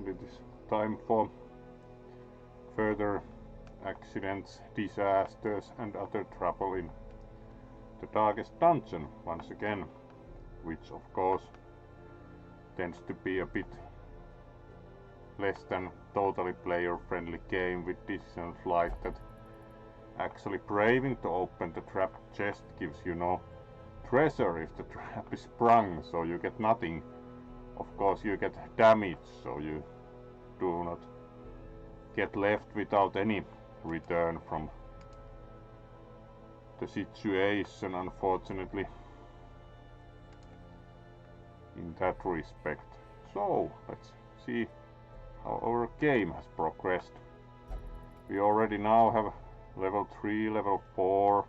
and it is time for further accidents, disasters and other trouble in the darkest dungeon once again, which of course tends to be a bit less than totally player friendly game with decisions like that. Actually braving to open the trapped chest gives you no treasure if the trap is sprung, so you get nothing. Of course you get damage, so you do not get left without any return from the situation, unfortunately, in that respect. So let's see how our game has progressed. We already now have level 3, level 4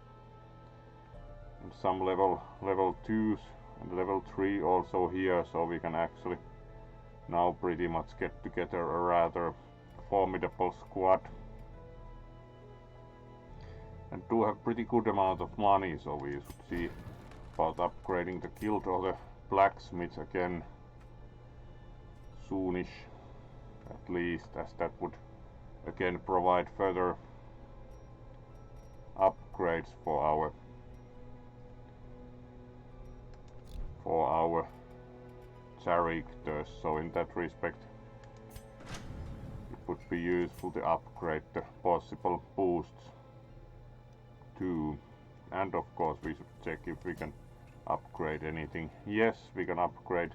and some level 2s and level 3 also here, so we can actually now pretty much get together a rather formidable squad and do have pretty good amount of money, so we should see about upgrading the guild or the blacksmith again soonish, at least, as that would again provide further upgrades for our characters, so in that respect it would be useful to upgrade the possible boosts too. And of course we should check if we can upgrade anything. Yes, we can upgrade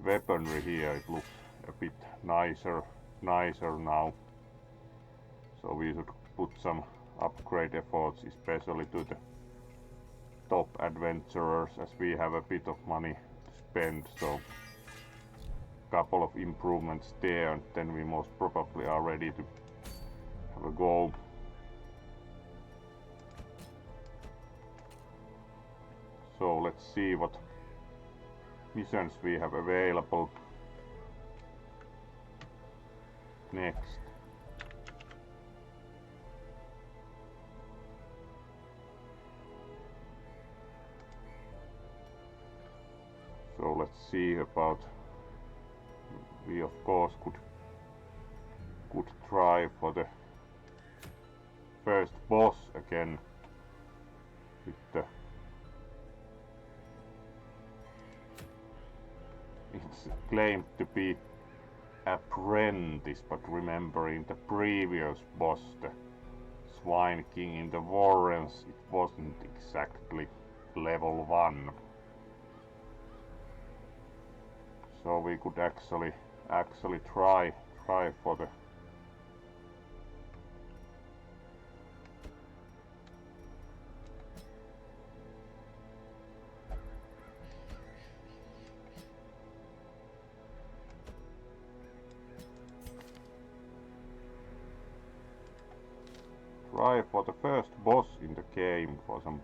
weaponry here, it looks a bit nicer now, so we should put some upgrade efforts especially to the top adventurers, as we have a bit of money to spend, so couple of improvements there and then we most probably are ready to have a go. So let's see what missions we have available next. So let's see about, we of course could try for the first boss again with the, it's claimed to be apprentice, but remembering the previous boss, the Swine King in the Warrens, it wasn't exactly level 1. So we could actually try for the first boss in the game for some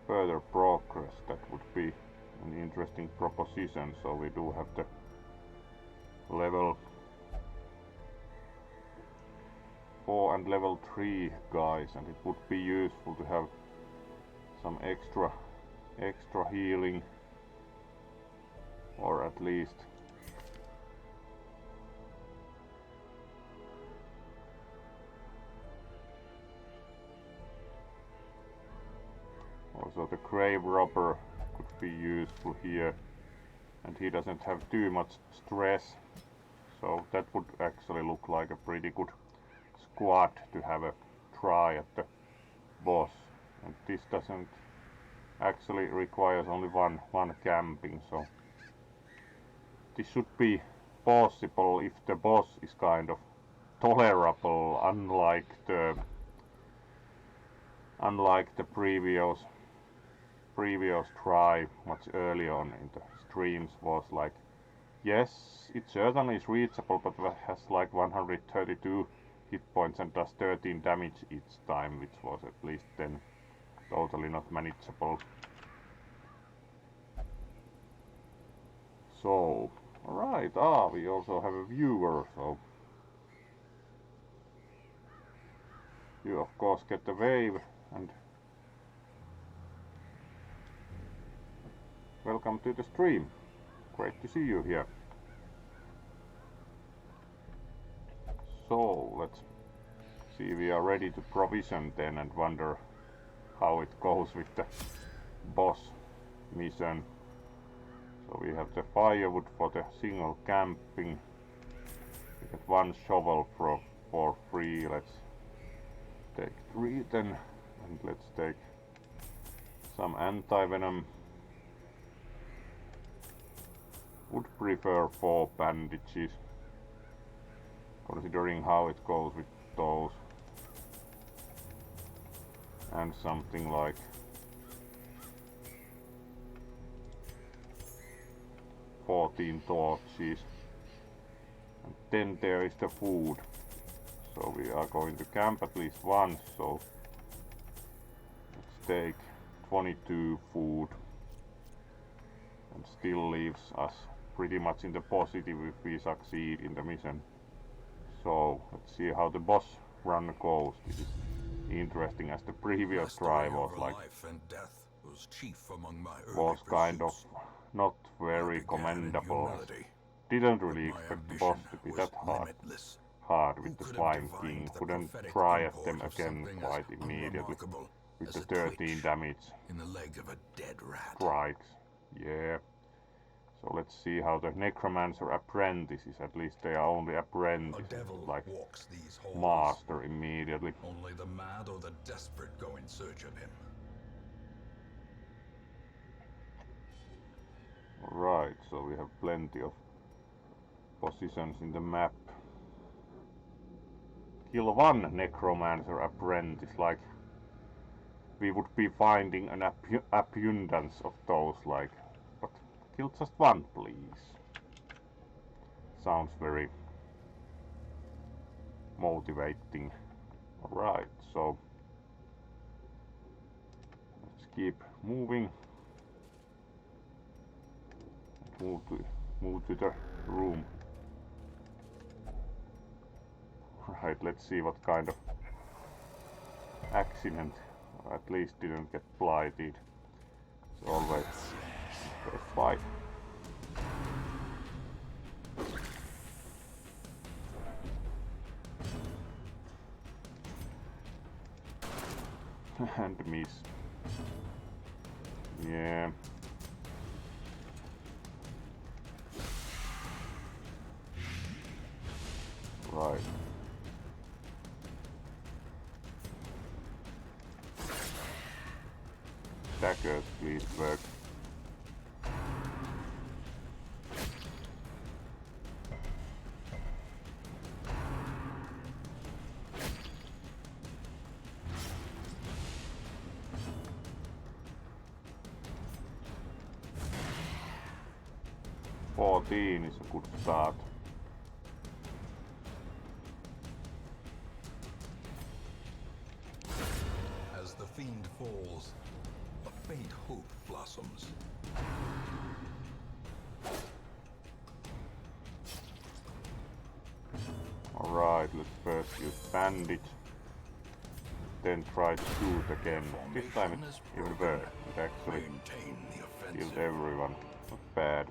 further progress. That would be an interesting proposition. So we do have the level 4 and level 3 guys, and it would be useful to have some extra healing, or at least also the grave robber could be useful here, and he doesn't have too much stress, so that would actually look like a pretty good squad to have a try at the boss. And this doesn't actually requires only one camping, so this should be possible if the boss is kind of tolerable, unlike the previous try much earlier on in the streams was like, yes, it certainly is reachable, but it has like 132 hit points and does 13 damage each time, which was at least then totally not manageable. So, alright, we also have a viewer, so you of course get the wave, and welcome to the stream. Great to see you here. let's see, we are ready to provision then and wonder how it goes with the boss mission. So we have the firewood for the single camping. We get 1 shovel for free. Let's take 3 then, and let's take some anti-venom. Would prefer 4 bandages, considering how it goes with those. And something like 14 torches. And then there is the food. So we are going to camp at least once, so let's take 22 food. And still leaves us pretty much in the positive if we succeed in the mission. So let's see how the boss run goes. This is interesting, as the previous try was like was kind of not very commendable. Didn't really expect the boss to be that hard with the Swine King. Couldn't try at them again quite immediately with the 13 damage strikes. Yeah. So let's see how the Necromancer apprentices, at least they are only apprentices, like master immediately. Only the mad or the desperate go in search of him. Right, so we have plenty of positions in the map. Kill 1 Necromancer apprentice, like we would be finding an abundance of those, like, but kill just 1 please. Sounds very motivating. Alright, so let's keep moving. Move to the room. Right, let's see what kind of accident, or at least didn't get blighted. It's always the first fight. And miss. Yeah. Right. Daggers, please work. $14 is a good start. As the fiend falls, a faint hope blossoms. Alright, let's first use bandage, then try to shoot again. This time it even worked. It actually killed everyone. Not bad.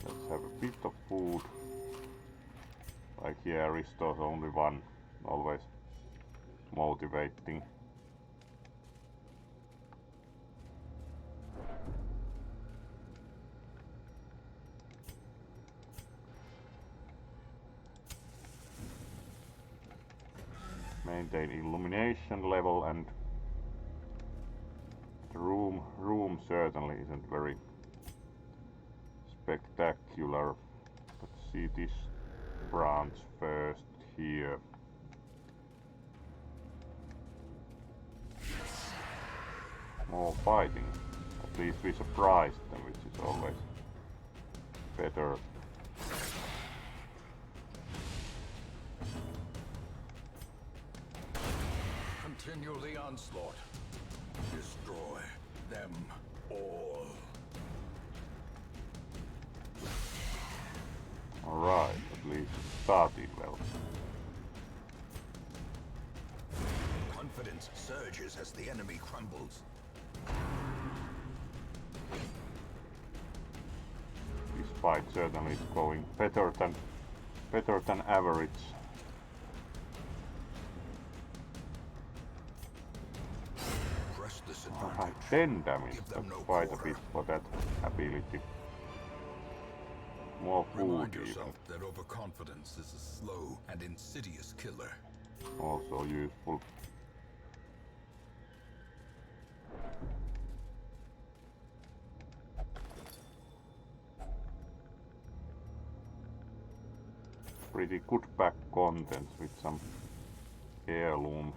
Let's have a bit of food. Like, yeah, restores only 1. Always motivating. Maintain illumination level, and the room certainly isn't very spectacular. Let's see this branch first here. More fighting. At least we surprised them, which is always better. Continue the onslaught. Destroy them all. Alright, at least it started well. Confidence surges as the enemy crumbles. This fight certainly is going better than Better than average. Press this Alright, advantage. 10 damage. Give them That's no quite a quarter. bit for that ability. More food Remind even. yourself that overconfidence is a slow and insidious killer. Also useful. Pretty good pack contents with some heirlooms.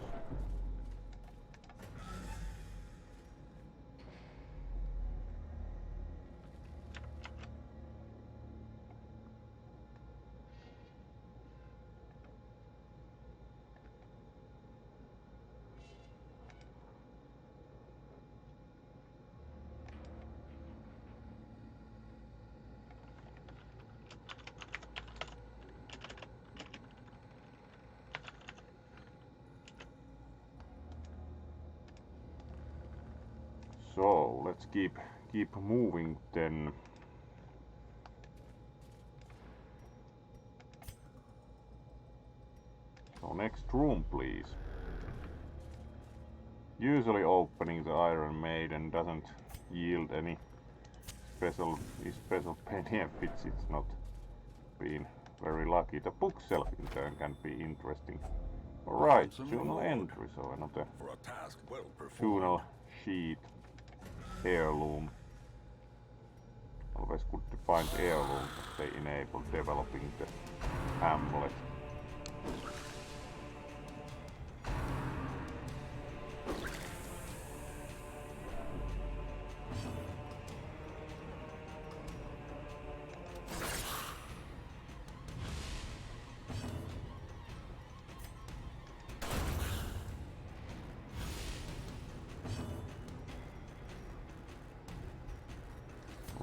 So let's keep moving then. So next room please. Usually opening the Iron Maiden doesn't yield any special benefits. It's not been very lucky. The bookshelf in turn can be interesting. Alright, Handsome journal reward entry, so another for a task well journal performed. sheet. Heirloom. Always good to find heirlooms as they enable developing the hamlet.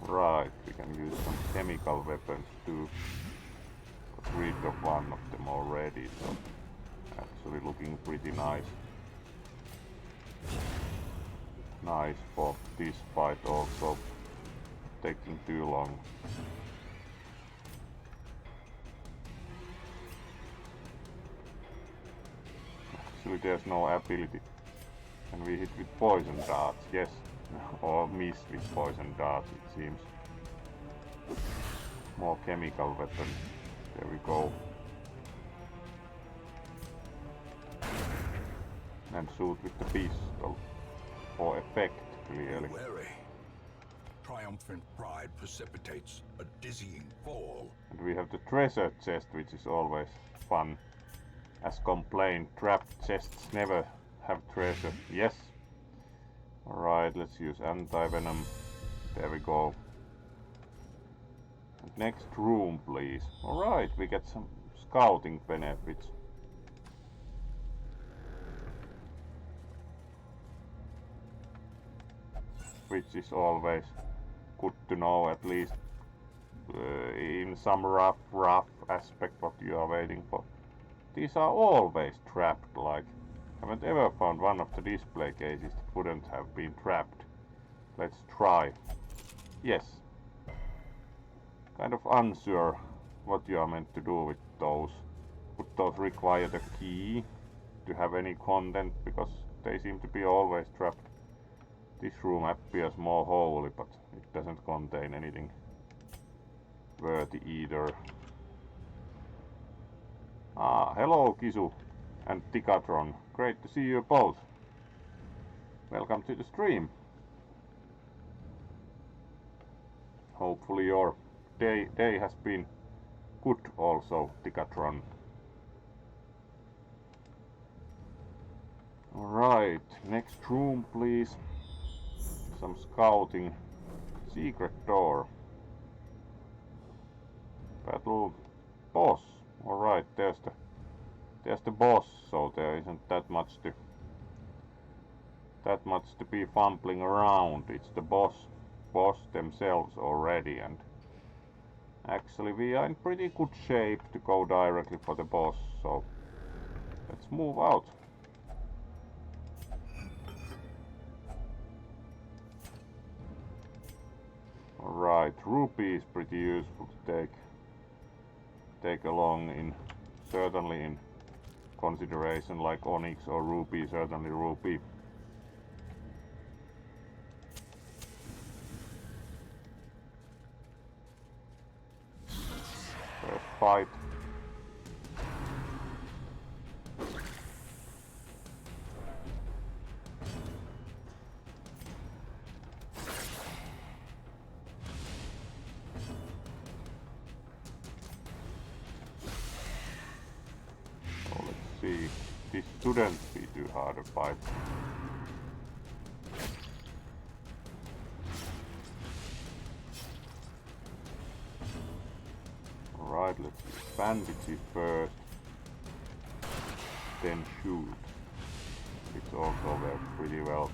Right, we can use some chemical weapons too. Got rid of one of them already, so actually looking pretty nice. Nice for this fight also. Taking too long. Actually there's no ability. Can we hit with poison darts? Yes. Or miss with poison darts, it seems. More chemical weapons. There we go. And shoot with the pistol. For effect, clearly. Be wary. Triumphant pride precipitates a dizzying fall. And we have the treasure chest, which is always fun. As complained, trapped chests never have treasure. Yes. Alright, let's use anti-venom. There we go. And next room, please. Alright, we get some scouting benefits. Which is always good to know, at least in some rough aspect what you are waiting for. These are always trapped, like, haven't ever found one of the display cases that wouldn't have been trapped. Let's try. Yes. Kind of unsure what you are meant to do with those. Would those require the key to have any content, because they seem to be always trapped. This room appears more holy, but it doesn't contain anything worthy either. Ah, hello Kisu and Tikatron. Great to see you both. Welcome to the stream. Hopefully your day has been good also, Tikatron. Alright, next room please. Some scouting. Secret door. Battle boss. Alright, there's the boss, so there isn't that much to be fumbling around. It's the boss themselves already, and actually we are in pretty good shape to go directly for the boss, so let's move out. Alright, rupee is pretty useful to take. take along in certainly in consideration, like onyx or ruby, certainly ruby. First fight. So let's see. This shouldn't be too hard a fight. Alright, let's bandage it first, then shoot. It's also works pretty well.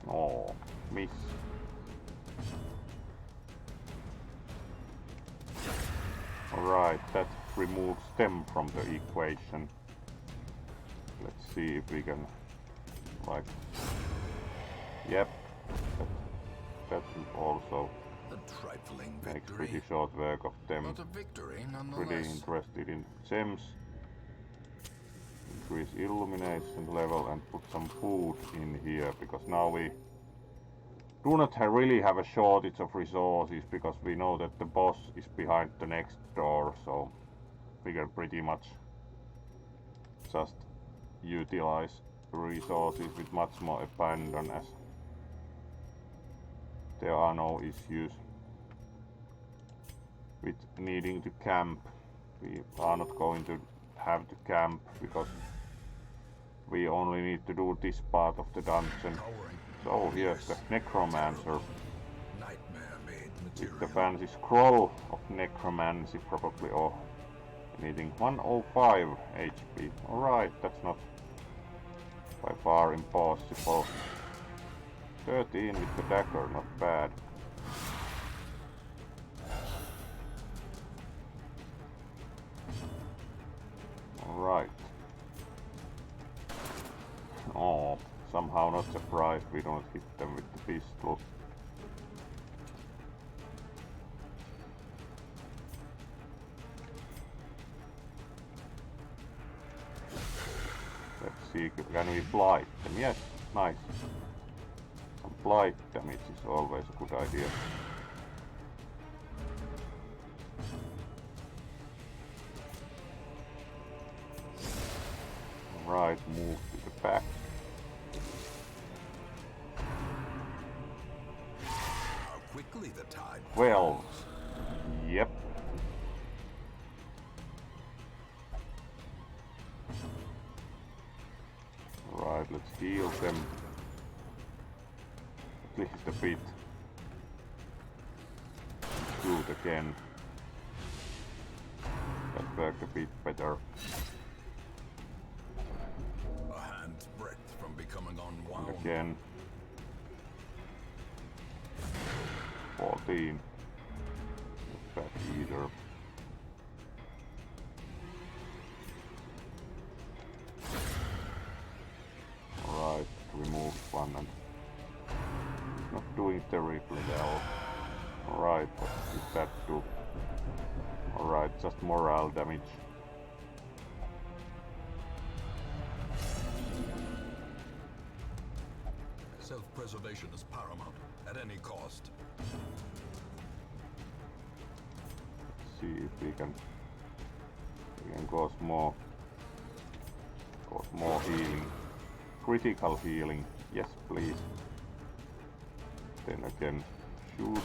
Oh, miss. Alright, that removes them from the equation. Let's see if we can, like, yep, that also A trifling makes victory, pretty short work of them. but a victory Pretty nonetheless. interested in gems. Increase illumination level and put some food in here, because now we do not really have a shortage of resources, because we know that the boss is behind the next door, so we can pretty much just utilize resources with much more abandon, as there are no issues with needing to camp. We are not going to have to camp because we only need to do this part of the dungeon. So here's the necromancer Nightmare-made with the material. fancy scroll of necromancy probably, or needing 105 HP. Alright, that's not by far impossible. 13 with the dagger, not bad. Alright. Oh, somehow not surprised we don't hit them with the pistol. Let's see, can we blight them? Yes, nice. Some blight damage is always a good idea. Right, move to the back. How quickly the tide Well, flows. yep. Right, let's heal them. At least a bit. Shoot again. That worked a bit better. A hand's breadth from becoming And unwound. again. 14. Not bad either. Alright, remove one and not doing terribly well. Alright, what did that do? Alright, just morale damage. Self-preservation is paramount at any cost. Let's see if we can cause more healing. Critical healing. Yes, please. Then again, shoot.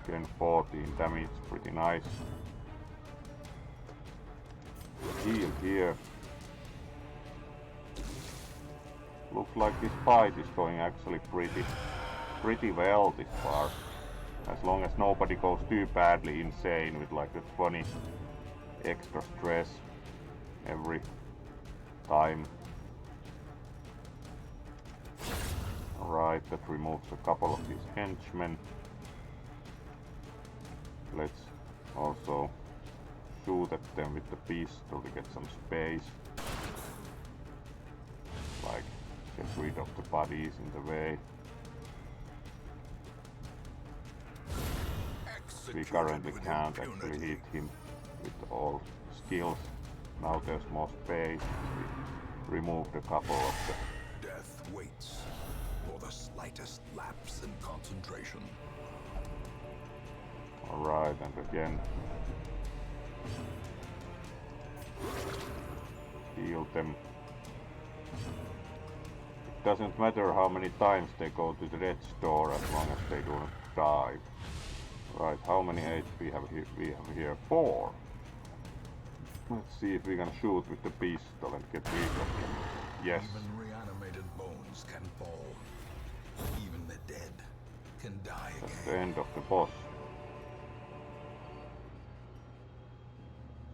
Again, 14 damage, pretty nice. Heal here. Looks like this fight is going actually pretty well this far. As long as nobody goes too badly insane with like the 20 extra stress every time. Alright, that removes a couple of these henchmen. Let's also shoot at them with the pistol to get some space. Like, get rid of the bodies in the way. We currently can't actually hit him with all skills. Now there's more space. We removed a couple of the... Death waits for the slightest lapse in concentration. Alright, and again. Heal them. It doesn't matter how many times they go to the red store as long as they don't die. Right, how many HP have we have here? 4. Let's see if we can shoot with the pistol and get rid of him. Yes. Even reanimated bones can fall. Even the dead can die again. That's the end of the boss.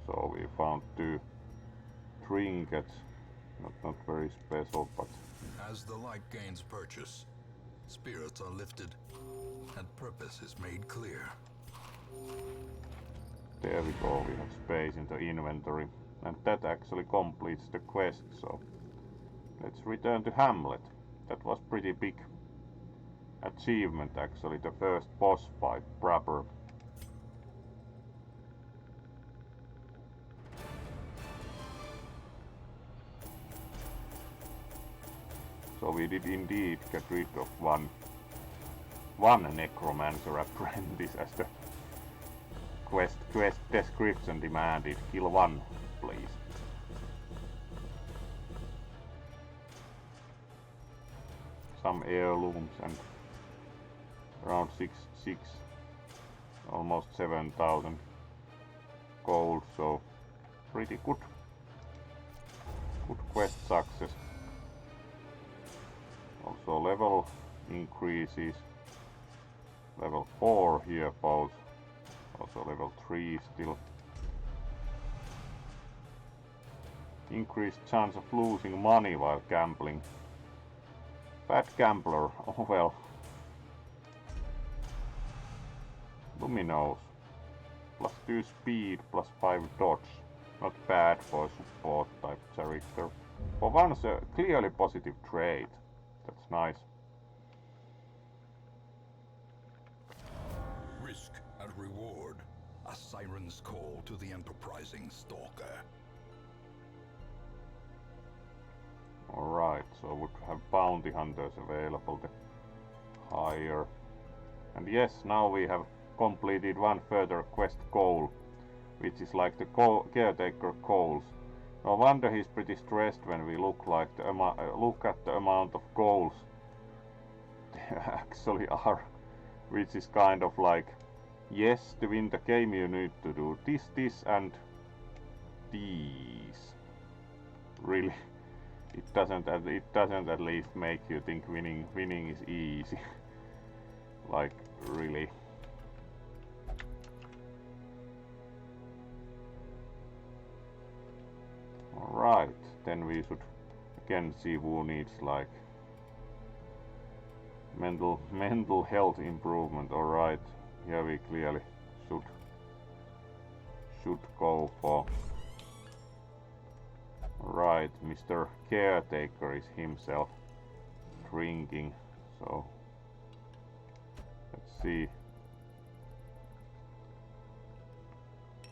So we found 2 trinkets. Not very special, but... As the light gains purchase, spirits are lifted, and purpose is made clear. There we go, we have space in the inventory. And that actually completes the quest, so... Let's return to Hamlet. That was pretty big achievement actually, the first boss fight proper. So we did indeed get rid of one necromancer apprentice as the quest description demanded. Kill 1, please. Some heirlooms and around 6, almost 7,000 gold, so pretty good. Good quest success. Also level increases. Level 4 here both. Also level 3 still. Increased chance of losing money while gambling. Bad gambler, oh well. Luminous. +2 speed, +5 dodge. Not bad for a support type character. For once a clearly positive trait. That's nice. Risk and reward. A siren's call to the enterprising stalker. Alright, so we have bounty hunters available to hire. And yes, now we have completed one further quest goal, which is like the caretaker goals. No wonder he's pretty stressed when we look at the amount of goals there actually are, which is kind of like, yes, to win the game you need to do this and these. Really, it doesn't at least make you think winning is easy. Like, really. Alright, then we should again see who needs like mental health improvement. Alright, here we clearly should go for. Right, Mr. Caretaker is himself drinking, so let's see.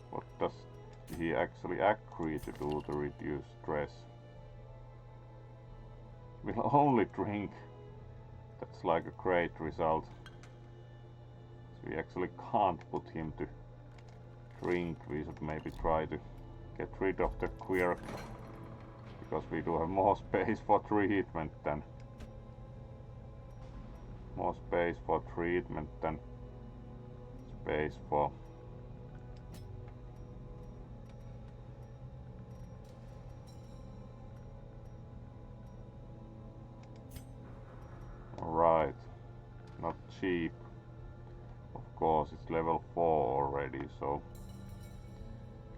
What does he actually agree to do to reduce stress? Will only drink. That's like a great result. So we actually can't put him to drink. We should maybe try to get rid of the quirk, because we do have more space for treatment than space for Alright, not cheap. Of course, it's level 4 already, so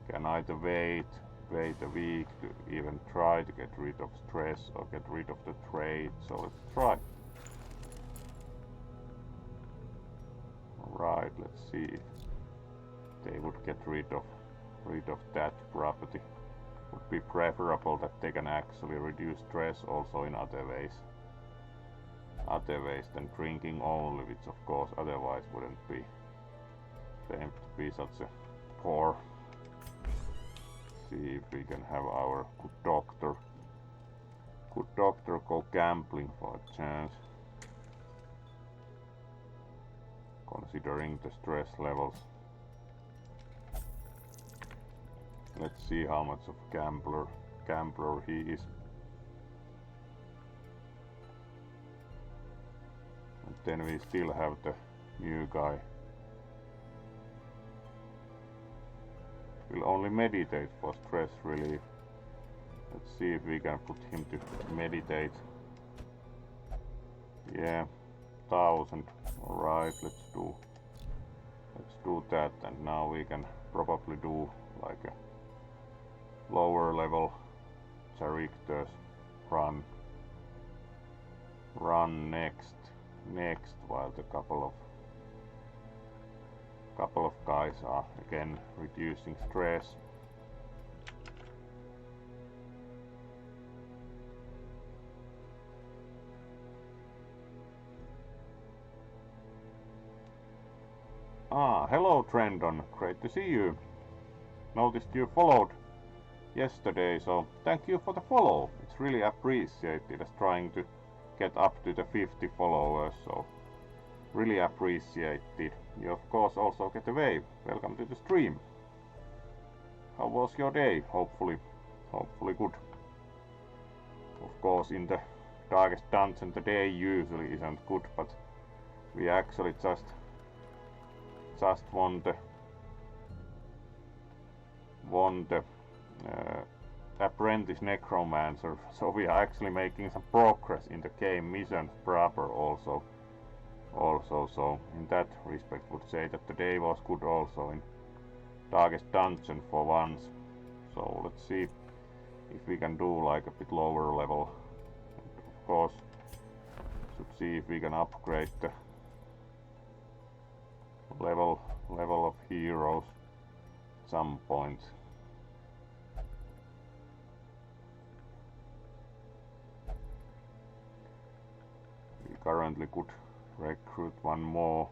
can either wait a week to even try to get rid of stress or get rid of the trade, so let's try. Alright, let's see. they would get rid of that property. Would be preferable that they can actually reduce stress also in other ways than drinking only, which of course otherwise wouldn't be aimed to be such a poor. See if we can have our good doctor go gambling for a chance, considering the stress levels. Let's see how much of gambler he is. And then we still have the new guy. Will only meditate for stress relief. Let's see if we can put him to meditate. Yeah, 1000. Alright, let's do that, and now we can probably do like a lower level characters run next while the couple of guys are again reducing stress. Hello Trendon, great to see you. Noticed you followed yesterday, so thank you for the follow. It's really appreciated, as trying to get up to the 50 followers, so really appreciated. You of course also get a wave. Welcome to the stream. How was your day? Hopefully good. Of course in the darkest dungeon the day usually isn't good, but we actually just won the apprentice necromancer, so we are actually making some progress in the game missions proper also, so in that respect would say that the day was good also in darkest dungeon for once. So let's see if we can do like a bit lower level, and of course should see if we can upgrade the level of heroes at some point. We currently could recruit one more.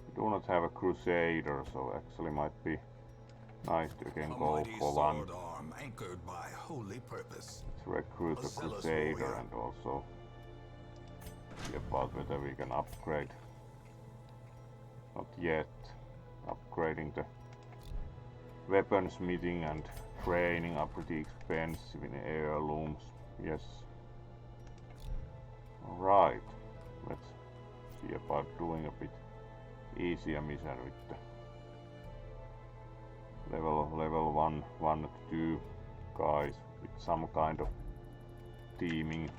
We do not have a crusader, so actually might be nice to again go for one. Arm anchored by holy purpose. Let's recruit a crusader and also see about whether we can upgrade. Not yet. Upgrading the weaponsmithing and training are pretty expensive in heirlooms. Yes. Alright. Let's see about doing a bit easier mission with the level 1 and 2 guys with some kind of teaming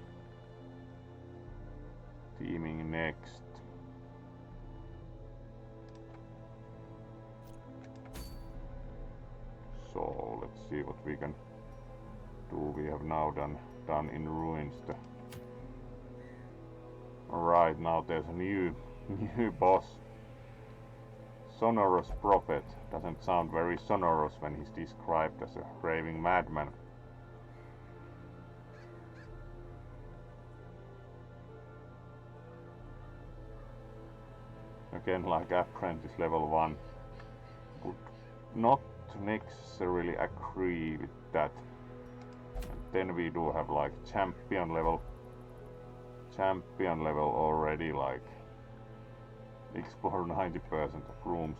next. So let's see what we can do. We have now done in ruins. Alright, now there's a new boss. Sonorous Prophet. Doesn't sound very sonorous when he's described as a raving madman. Again, like apprentice level 1, would not necessarily agree with that. And then we do have like champion level already, like explore 90% of rooms.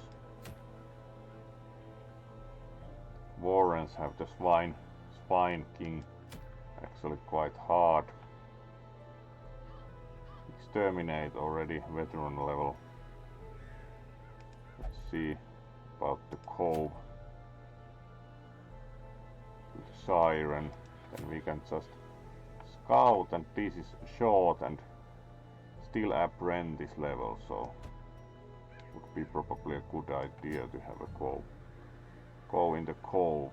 Warrens have the swine king, actually quite hard. Exterminate already veteran level. Let's see about the cove with siren, then we can just scout, and this is short and still apprentice level, so would be probably a good idea to have a go in the cove,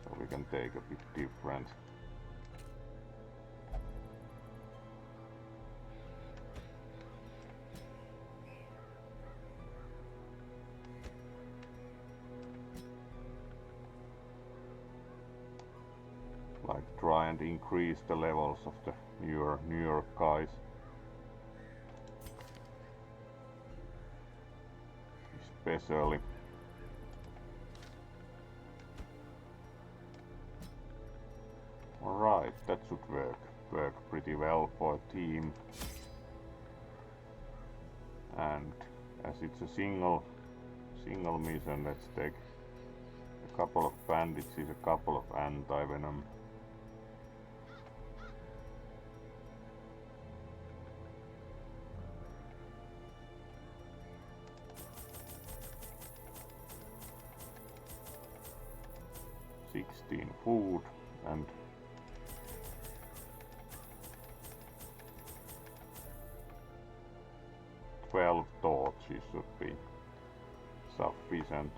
so we can take a bit different. try and increase the levels of the newer guys. Especially. Alright, that should work pretty well for a team. And as it's a single mission, let's take a couple of bandages, a couple of anti-venom. Food and 12 torches should be sufficient.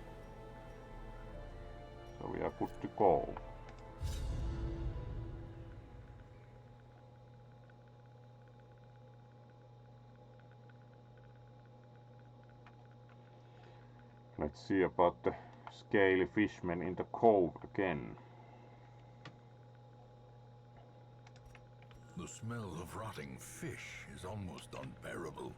So we are good to go. Let's see about the scaly fishmen in the cove again. The smell of rotting fish is almost unbearable.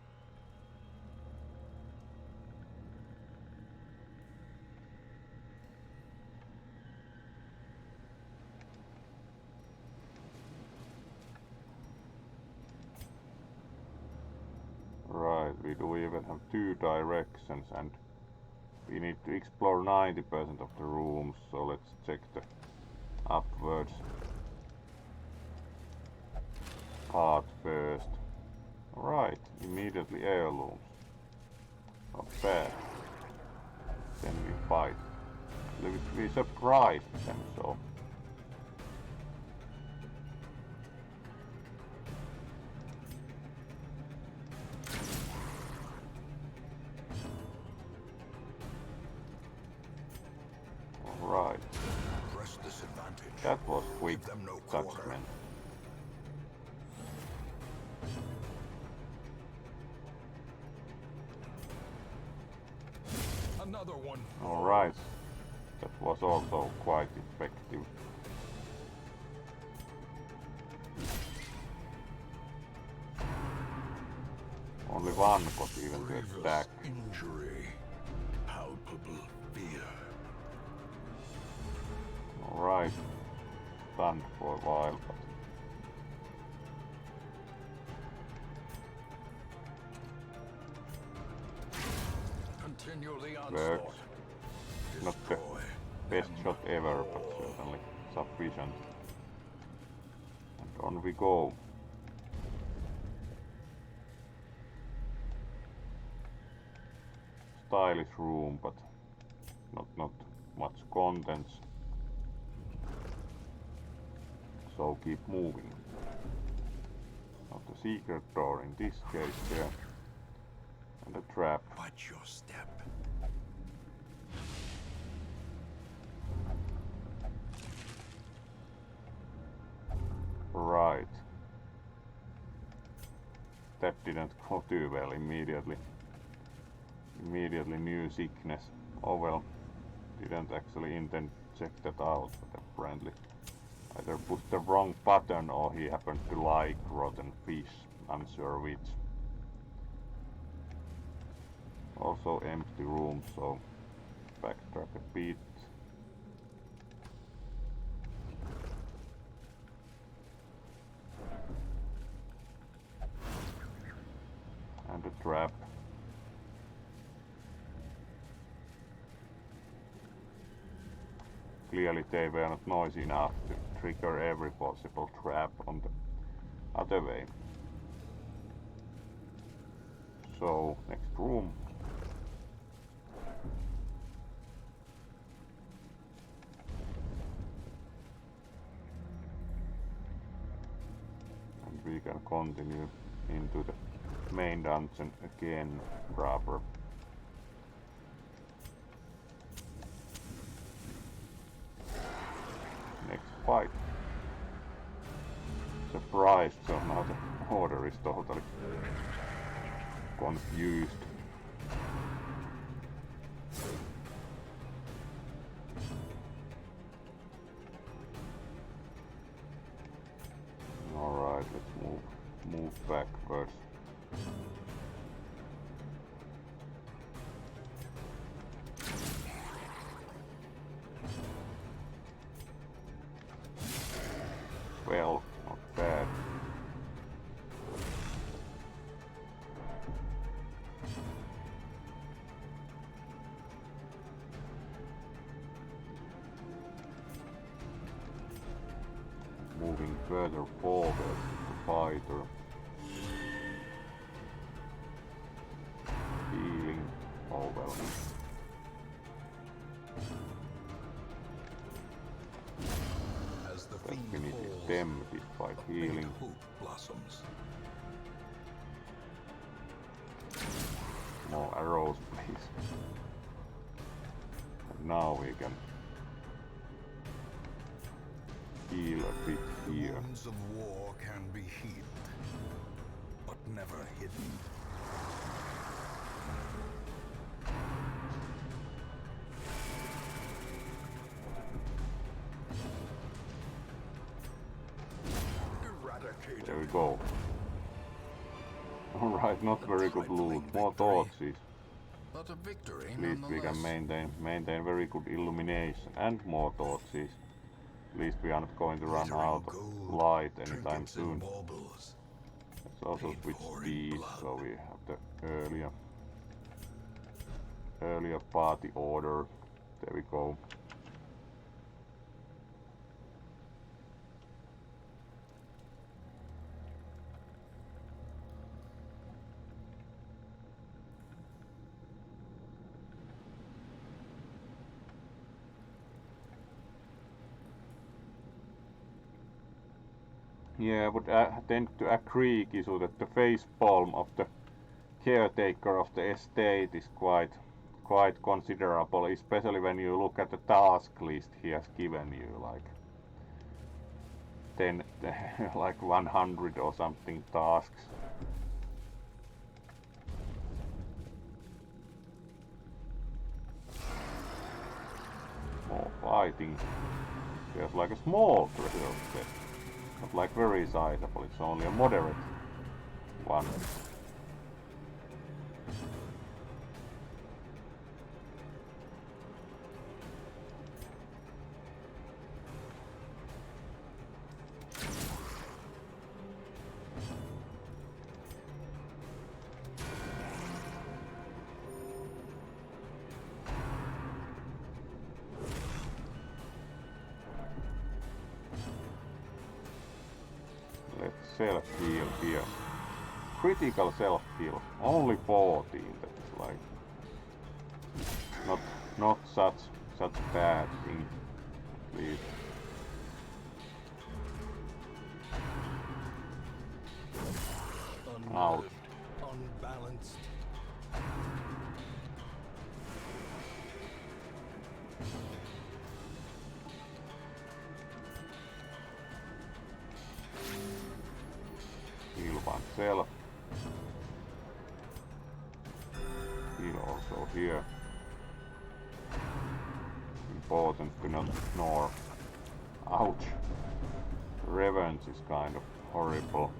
Right, we do even have 2 directions and we need to explore 90% of the rooms, so let's check the upwards part first. Alright, immediately heirlooms. Not bad. Then we fight. We surprised them, so. Alright. That was quick judgment. Another one. Alright. That was also quite effective. Only one got even to attack. Injury. Palpable fear. Alright. Stunned for a while, but works. Not the best shot ever, but certainly sufficient. And on we go. Stylish room, but not much contents. So keep moving. Not a secret door in this case there. And a trap. Watch your step. Right. That didn't go too well immediately. Immediately new sickness. Oh well. Didn't actually intend to check that out, but apparently either put the wrong button or he happened to like rotten fish. Unsure which. Also empty room, so backtrack a bit. And a trap. Clearly they were not noisy enough to trigger every possible trap on the other way. So, next room. And we can continue into the main dungeon again proper. Next fight. Surprised, so now the order is totally confused. move backwards. Well, not bad. Moving further forward, the fighter. Healing. Oh well. As the That fiend finishes falls, them despite a healing. faint hope blossoms. More arrows, please. And now we can heal a bit The here. wounds of war can be healed, but never hidden. Eradicated. There we go. Alright, not very good loot. More torches. But a victory At least we can maintain very good illumination and more torches. At least we are not going to run out of light anytime soon. Let's also switch these, so we have the earlier party order. There we go. Yeah, I would tend to agree, Kisu, that the facepalm of the caretaker of the estate is quite considerable, especially when you look at the task list he has given you, like 10, like 100 or something tasks. More fighting. There's like a small treasure set. Not like very sizable, it's only a moderate one. Self-heal here. Critical self-heal. Only 14. That's like not such bad thing. At least. Ouch. Unbalanced. Heal oneself. Heal also here. Important to not ignore. Ouch. Revenge is kind of horrible.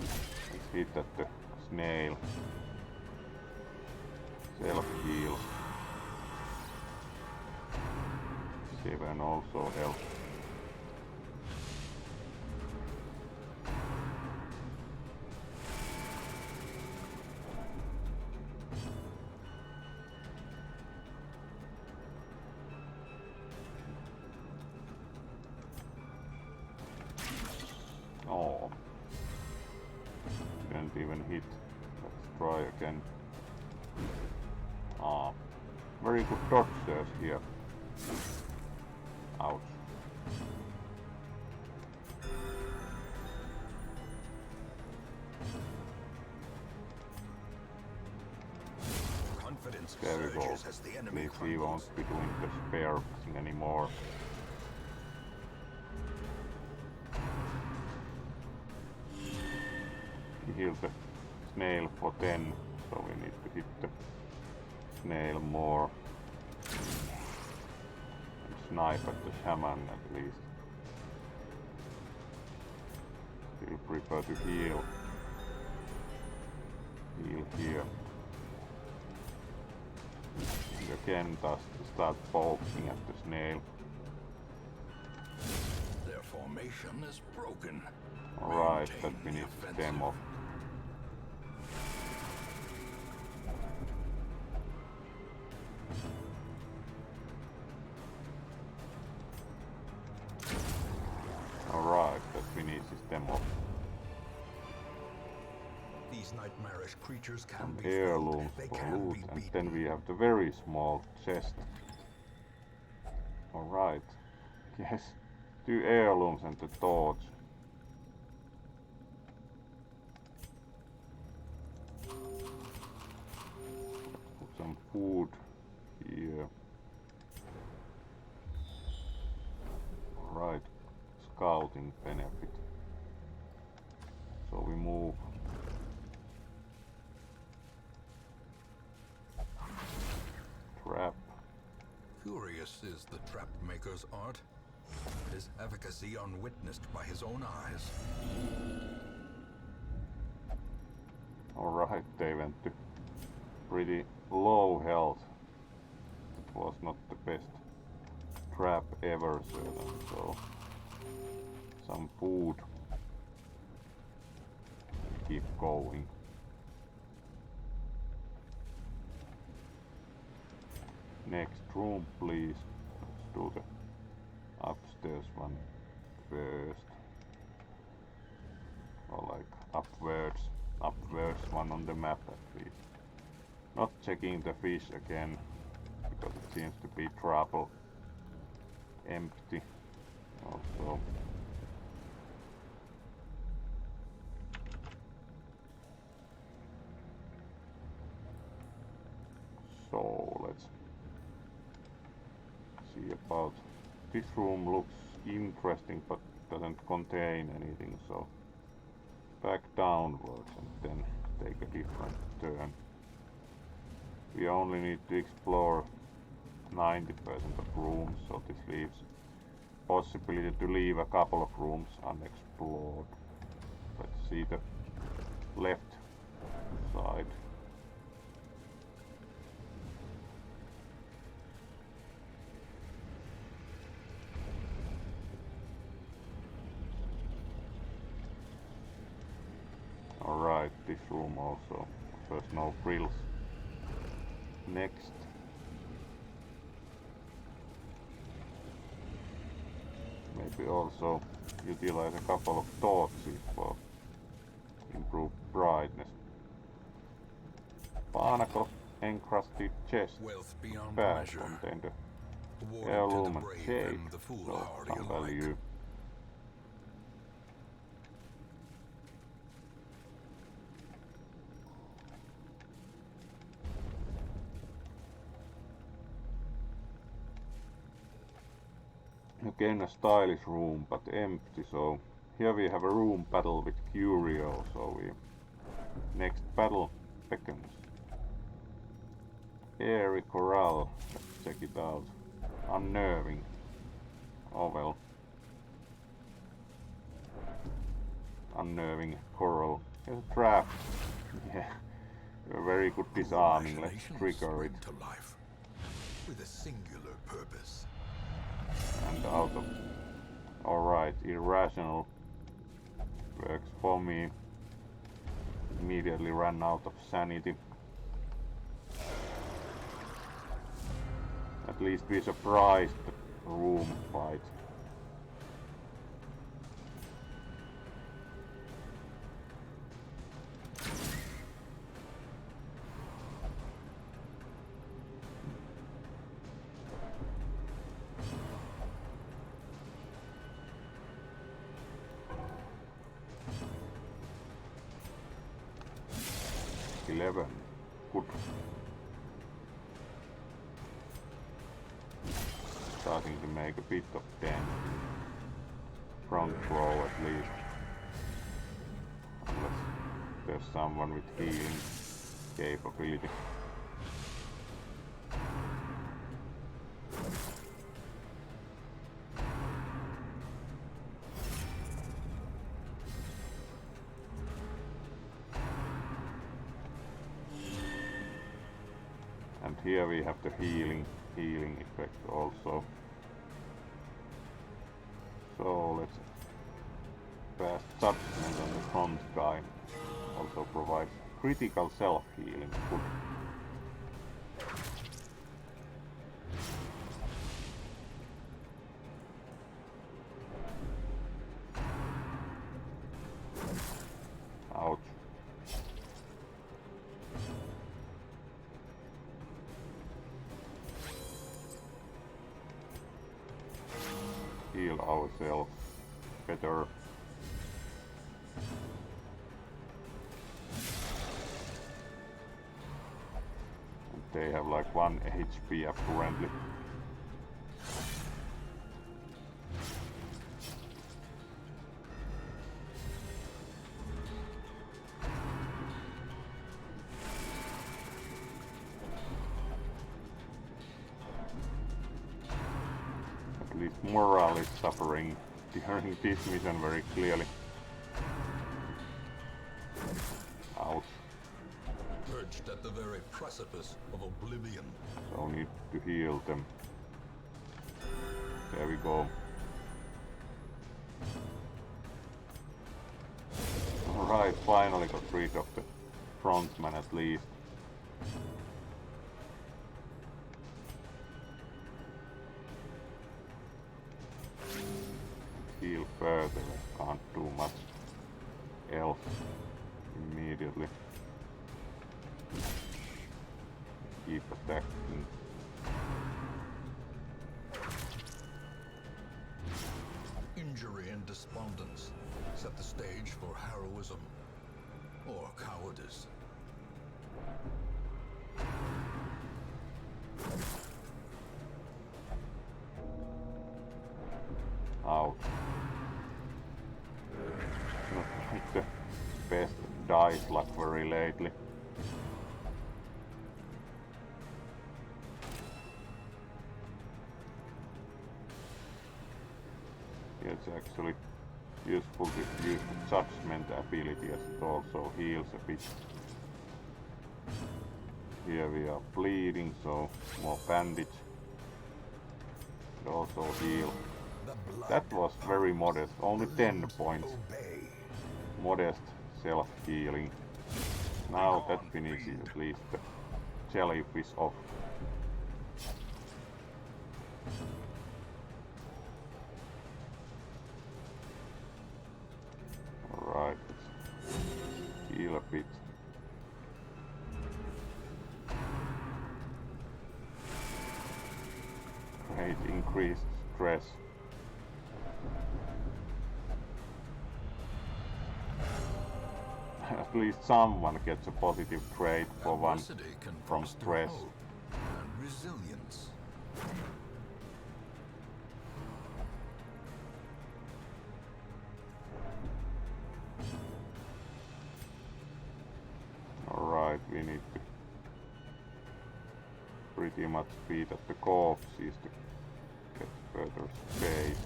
Let's hit at the snail. Self-heal. 7 also helps. Oh, didn't even hit. Let's try again. Ah, very good dodgers here. Ouch. Confidence There we go. surges as the At enemy least he crumbles. won't be doing the spare thing anymore. He healed the snail for 10, so we need to hit the snail more. And snipe at the shaman at least. Still prefer to heal. Heal here. And again, just start poking at the snail. Their formation is broken. Alright, Maintain that we the need to offensive. stem off. Alright, that we need to stem off. These nightmarish creatures can Some be heirlooms felled. They for can loot, be and beaten. then we have the very small chest. Alright. Yes, 2 heirlooms and the torch. Put some food here. Alright, scouting benefit. So we move. Trap. Curious is the trap maker's art. His efficacy unwitnessed by his own eyes. Alright, they went to pretty low health. It was not the best trap ever, so some food. Keep going. Next room, please. Let's do the upstairs one first. Or like upwards one on the map at least. Not checking the fish again, because it seems to be trouble. Empty. Also. So let's see about this room. Looks interesting but doesn't contain anything, so back downwards and then take a different turn. We only need to explore 90% of rooms, so this leaves possibility to leave a couple of rooms unexplored. Let's see the left side. Alright, this room also offers no frills. Next. Maybe also utilize a couple of torches for improved brightness. Barnacle encrusted chest. Wealth beyond Bag measure. contain the Awarded to heirloom the and brave jade, and the so foolhardy some alike. value. Again a stylish room, but empty, so here we have a room battle with Curio, so we next battle beckons. Airy Corral, let's check it out. Unnerving. Oh well. Unnerving coral. There's a trap. Yeah. A very good disarming, let's Imaginations trigger it. spring to life with a singular purpose. And out of... Alright, irrational works for me. Immediately ran out of sanity. At least we surprised the room fight. $11. Good. Starting to make a bit of damage. Front row at least. Unless there's someone with healing capability. here we have the healing effect also. So let's fast judgment on the front guy. Also provides critical self-healing. Good. Ouch. Heal ourselves better. And they have like 1 HP apparently. At least morale is suffering during this mission very clearly. Ouch. Perched at the very precipice of oblivion. So need to heal them. There we go. Alright, finally got rid of the frontman at least. Heal further, can't do much else immediately. Keep attacking. Injury and despondence set the stage for heroism or cowardice. Ouch. Not like the best dice luck very lately. It's actually useful to use the judgment ability as it also heals a bit. Here we are bleeding, so more bandage. And also heal. That was very modest, only 10 points. Modest self-healing. Now that finishes at least the jellyfish off. Alright, let's heal a bit. Great, increased stress. At least someone gets a positive trait for one from stress. And resilience. Alright, we need to pretty much speed up the corpses to get further space.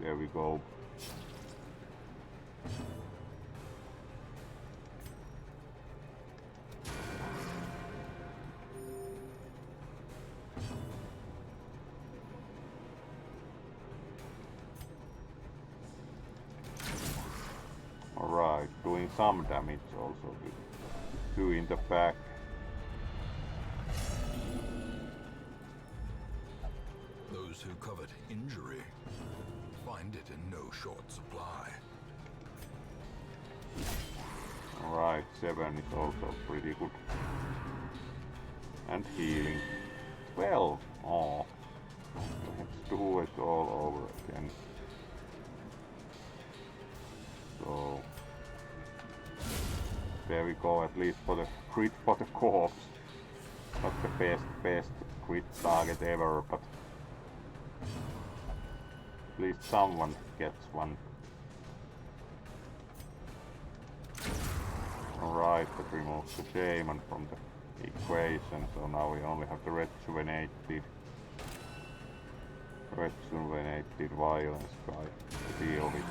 There we go. Alright, doing some damage also with 2 in the back. Those who covet injury find it in no short supply. Alright, 7 is also pretty good. And healing. 12! Oh, let's do it all over again. So there we go, at least for the crit for the corpse. Not the best crit target ever, but at least someone gets one. Alright, that removes the shaman from the equation, so now we only have the rejuvenated violence guy to deal with.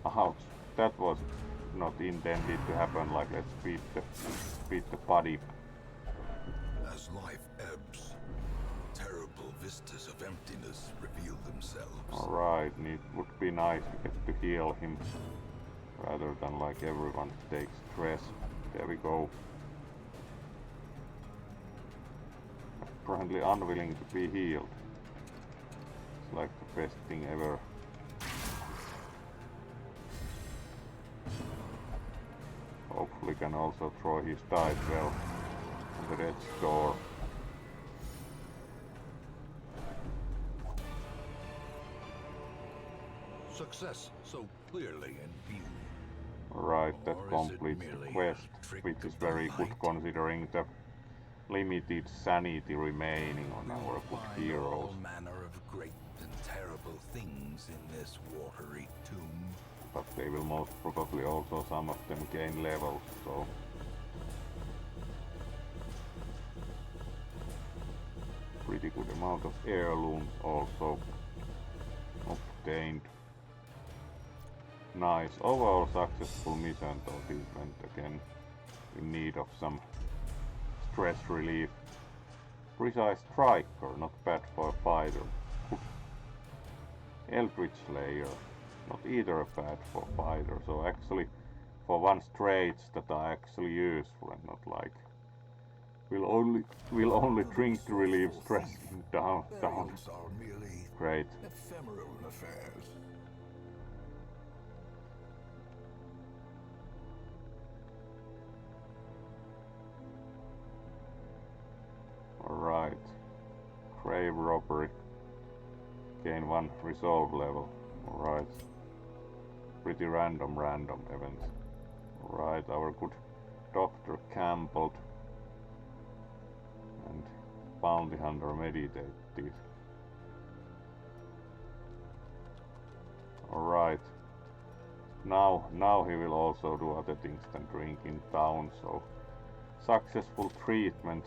Ouch. that was not intended to happen. Like, let's beat the body. As life ebbs, terrible vistas of emptiness reveal themselves. Alright, it would be nice to get to heal him, rather than like everyone takes stress. There we go. Apparently unwilling to be healed. It's like the best thing ever. Hopefully can also throw his dice well on the red store. Success so clearly in view. Alright, that Or is it completes the merely quest, a trick which of is the very good light? considering the limited sanity remaining on our We'll good find heroes. all manner of great and terrible things in this watery tomb. But they will most probably also some of them gain levels, so pretty good amount of heirlooms also obtained. Nice, overall successful mission, though this went again in need of some stress relief. Precise striker, not bad for a fighter. Eldritch Slayer, not either bad for fighter, so actually for once traits that are actually useful and not like will only drink to relieve stress. Down. Burials are merely Great. ephemeral affairs. Alright. Grave robbery. Gain 1 resolve level. Alright. Pretty random event. Alright, our good Dr. Campbell and Bounty Hunter meditated. Alright. Now he will also do other things than drink in town, so successful treatment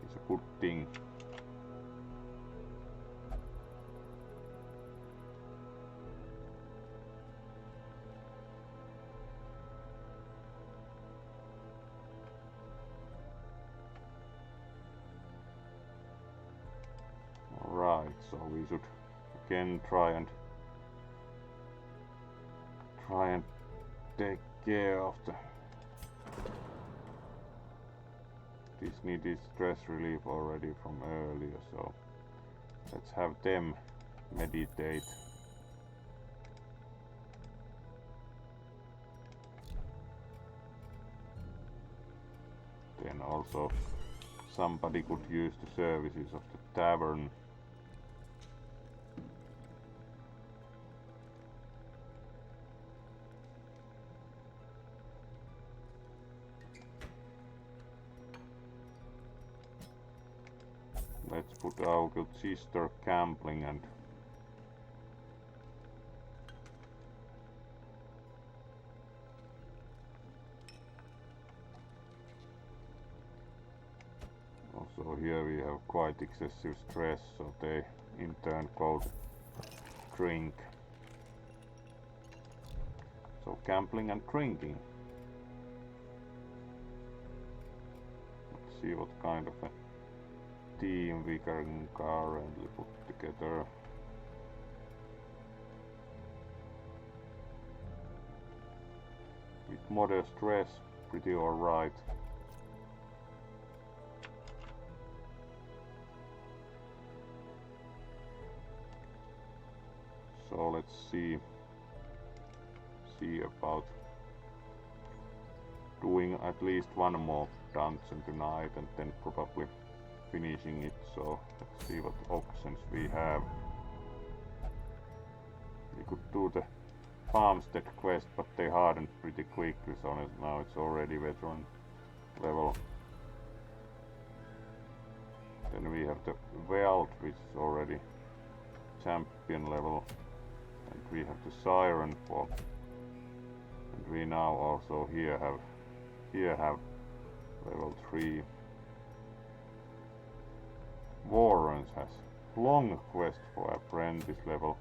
is a good thing. Alright, so we should again try and take care of the this needed stress relief already from earlier, so let's have them meditate. Then also somebody could use the services of the tavern. Let's put our good sister Campling and also here we have quite excessive stress, so they in turn go to drink. So gambling and drinking. Let's see what kind of a team we can currently put together. With moderate stress, pretty alright. So let's see about doing at least one more dungeon tonight and then probably finishing it. So let's see what options we have. We could do the farmstead quest, but they hardened pretty quickly, so now it's already veteran level. Then we have the Weld, which is already champion level, and we have the Siren for, and we now also here have level 3. Warrens has long quest for apprentice level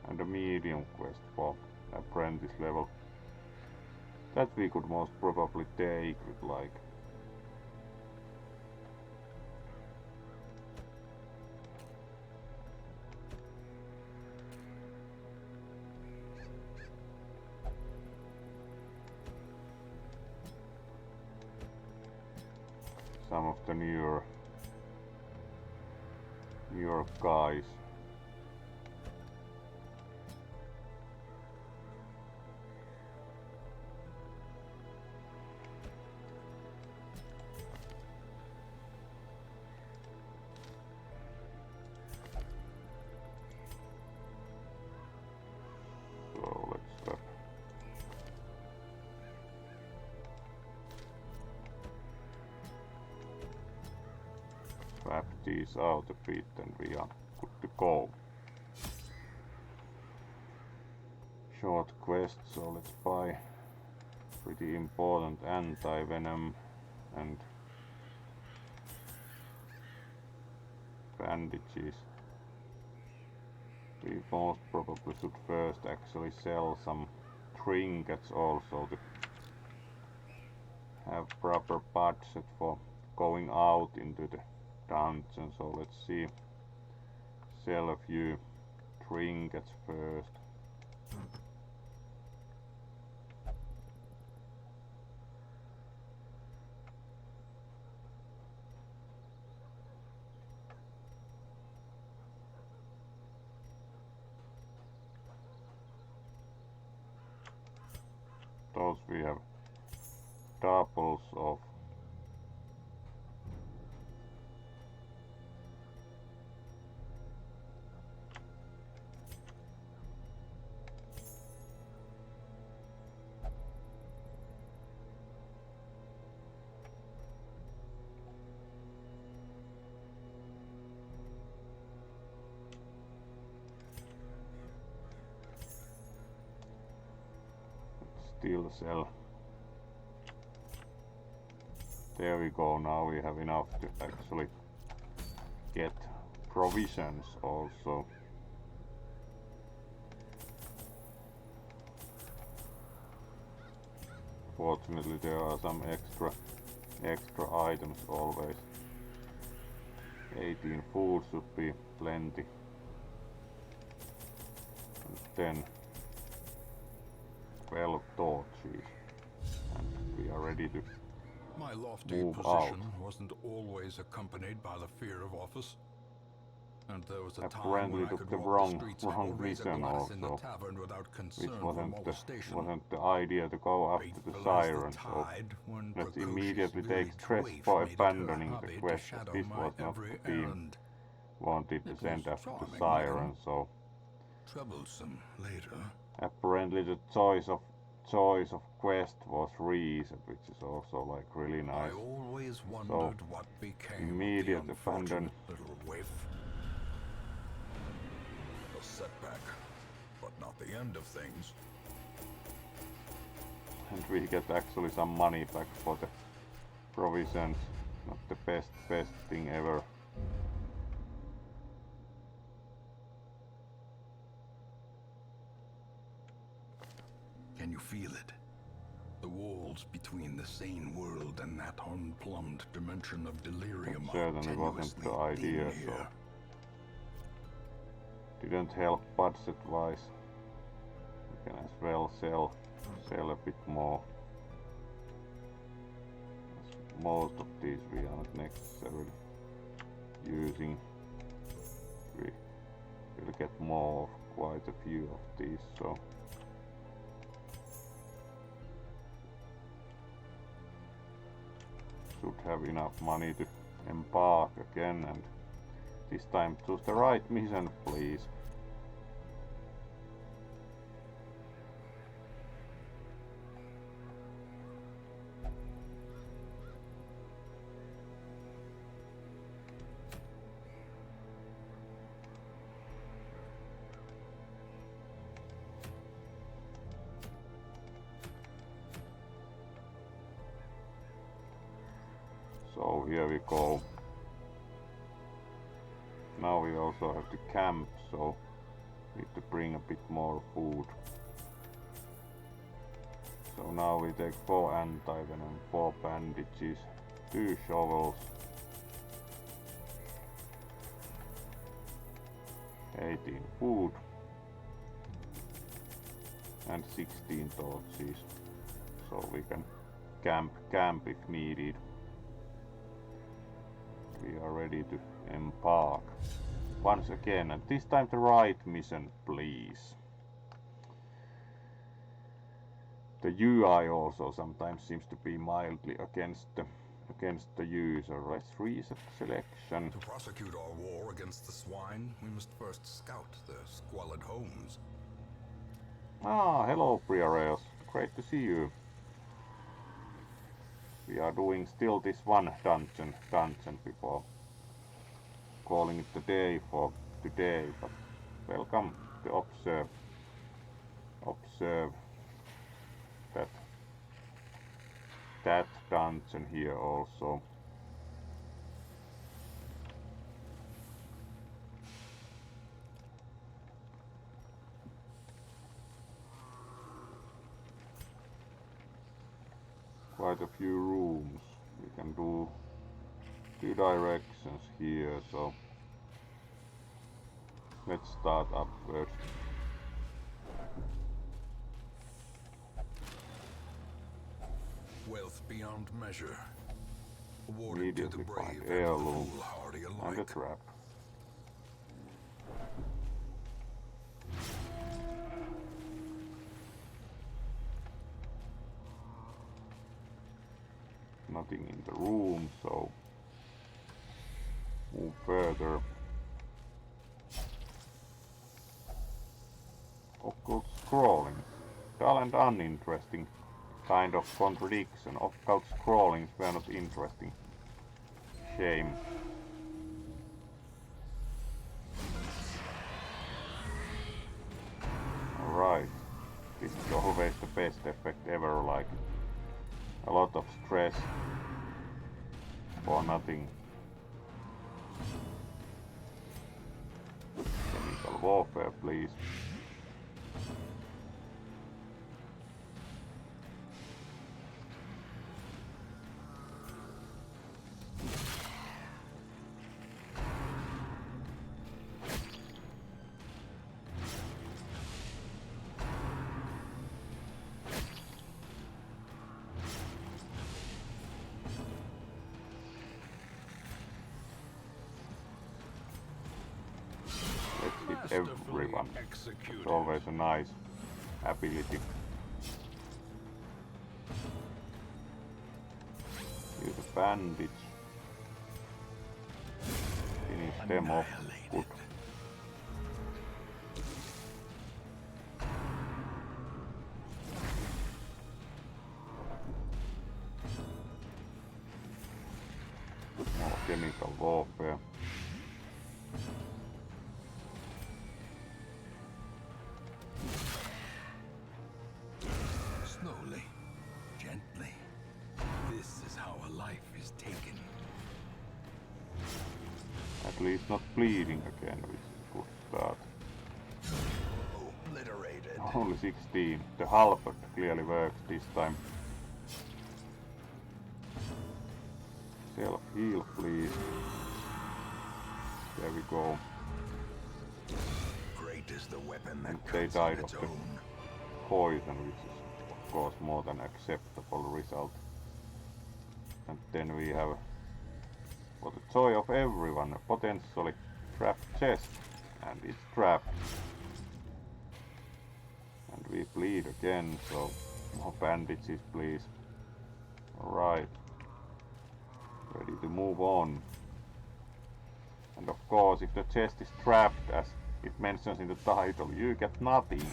and a medium quest for apprentice level. That we could most probably take with like some of the newer guys. So let's swap these out a bit and we are good to go. Short quest, so let's buy pretty important anti-venom and bandages. We most probably should first actually sell some trinkets also to have proper budget for going out into the dungeon. So let's see, sell a few trinkets first. Those we have doubles of. Still sell. There we go, now we have enough to actually get provisions also. Fortunately there are some extra items always. 18 food should be plenty. And then 12 torches, and we are ready to My lofty move position out. wasn't always accompanied by the fear of office. And there was a time Apparently when I took could the walk the streets like a wrong razor mission glass in the also, tavern without which concern for molestation. wasn't the idea to go after the Faithful as siren, the so tide, when let's precocious immediately take village stress waif for made it her abandoning the habit to quest, as shadow this my was not every the team errand. wanted to It send was after the charming, siren, madam. so Troublesome later. apparently the choice of quest was reset, which is also like really nice. I always wondered what became immediate of the abandon. unfortunate little waif. A setback, but not the end of things. And we get actually some money back for the provisions. Not the best thing ever. Can you feel it? The walls between the sane world and that unplumbed dimension of delirium That are certainly wasn't the tenuously idea, thin so here. didn't help budget wise. We can as well sell a bit more. As most of these we are not necessarily using. We will get more of quite a few of these, so should have enough money to embark again, and this time choose the right mission, please. So here we go. Now we also have to camp, so Need to bring a bit more food. So now we take 4 anti-venom, 4 bandages, 2 shovels, 18 food, and 16 torches. So we can camp if needed. We are ready to embark. Once again, and this time the right mission, please. The UI also sometimes seems to be mildly against the user. Let's reset selection. To prosecute our war against the swine, we must first scout their squalid homes. Ah, hello Priareos. Great to see you. We are doing still this one dungeon before calling it the day for today, but welcome to observe that dungeon here also. Quite a few rooms. We can do 2 directions here, so let's start upwards. Wealth beyond measure, awarded to the Immediately brave find and the heirloom foolhardy and a alike. trap. Nothing in the room, so move further. Occult scrolling. Dull and uninteresting. Kind of contradiction. Occult scrollings were not interesting. Shame. Alright. This is always the best effect ever, like a lot of stress for nothing. Chemical warfare, please. Everyone. It's always a nice ability. Use a bandage. Finish them off. Good. More chemical warfare. Slowly, gently. This is how a life is taken. At least not bleeding again, which is a good start. Obliterated. Only 16. The halberd clearly works this time. Self-heal, please. There we go. Great is the weapon And that they cuts on died its of the own. poison, which is of course more than acceptable result. And then we have, for the joy of everyone, a potentially trapped chest. And it's trapped. And we bleed again, so more bandages please. Alright. Ready to move on. And of course, if the chest is trapped, as it mentions in the title, you get nothing.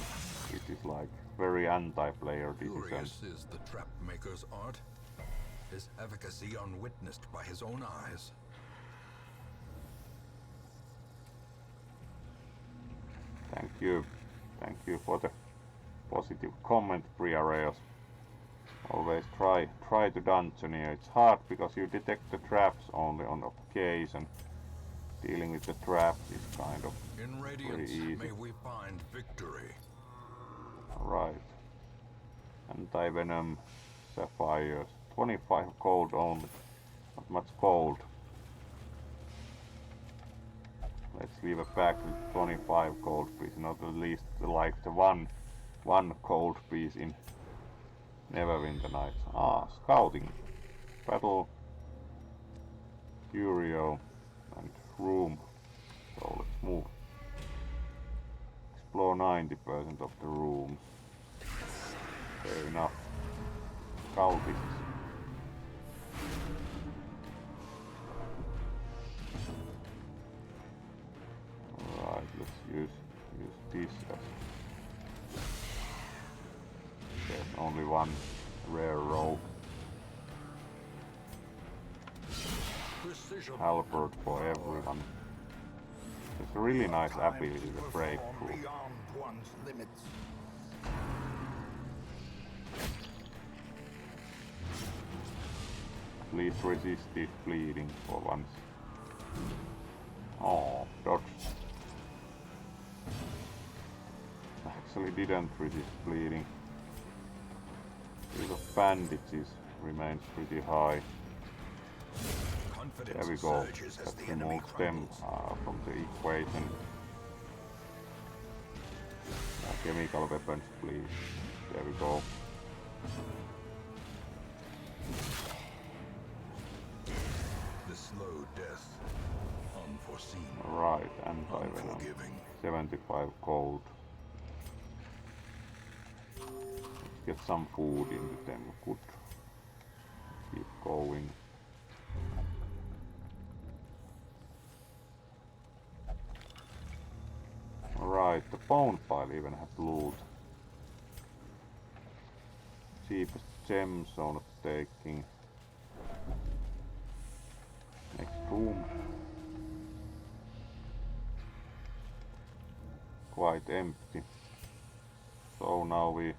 Which is like very anti-player decision. Curious is the trap maker's art. His efficacy unwitnessed by his own eyes. Thank you. Thank you for the positive comment, Priareos. Always try to dungeoneer. It's hard because you detect the traps only on occasion. Dealing with the traps is kind of In Radiance, may we find victory. Right. Anti-venom, sapphires, 25 gold only. Not much gold. Let's leave a pack with 25 gold piece, not at least like the one gold piece in Neverwinter Nights. Ah, scouting, battle, curio, and room. So let's move. Explore 90% of the rooms. Fair enough. Scoutists. Alright, let's use this as... There's only one rare rogue. Halberd for everyone. It's a really nice ability, the breakthrough. At least resisted bleeding for once. Oh, dodge. Actually didn't resist bleeding. Use of bandages remains pretty high. There we go. That removes them from the equation. Chemical weapons, please. There we go. The slow death, unforeseen. Right, anti-venom. 75 gold. Let's get some food into them. Good. Keep going. Right, the bone pile even has loot. Cheapest gem, so not taking. Next room. Quite empty. So now we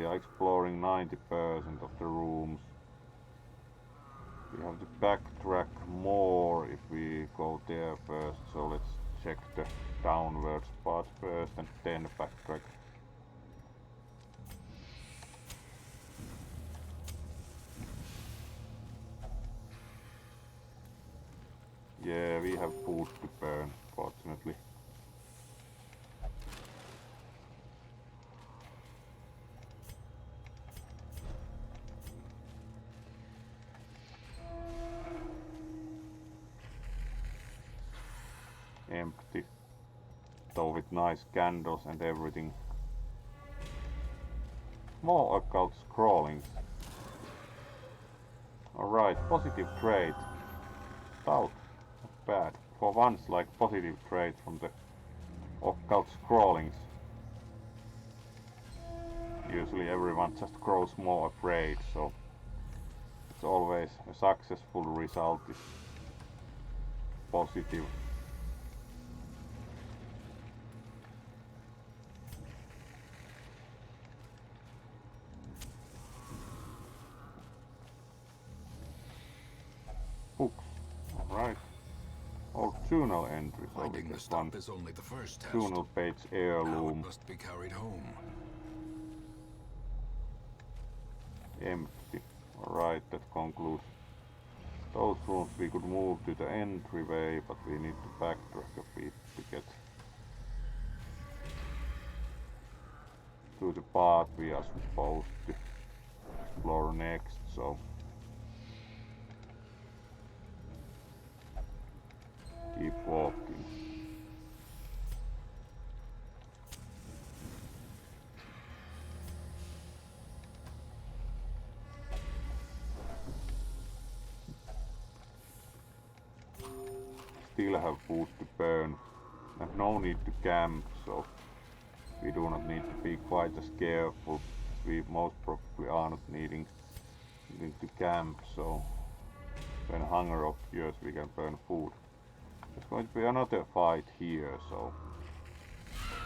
are exploring 90% of the rooms. We have to backtrack more if we go there first, so let's check the downward spots first and then backtrack. Yeah, we have food to burn, fortunately. Empty, though with nice candles and everything. More occult scrollings. Alright, positive trait. Stout, not bad. For once, like positive trait from the occult scrollings. Usually everyone just grows more afraid, so it's always a successful result is positive. Books. Alright. Old journal entries. Finding the stuff is only the first test. Journal page heirloom. Now it must be carried home. Empty. Alright, that concludes those rooms. We could move to the entryway, but we need to backtrack a bit to get to the part we are supposed to explore next, so keep walking. Still have food to burn and no need to camp, so we do not need to be quite as careful as we most probably are not needing to camp, so when hunger occurs we can burn food. There's going to be another fight here, so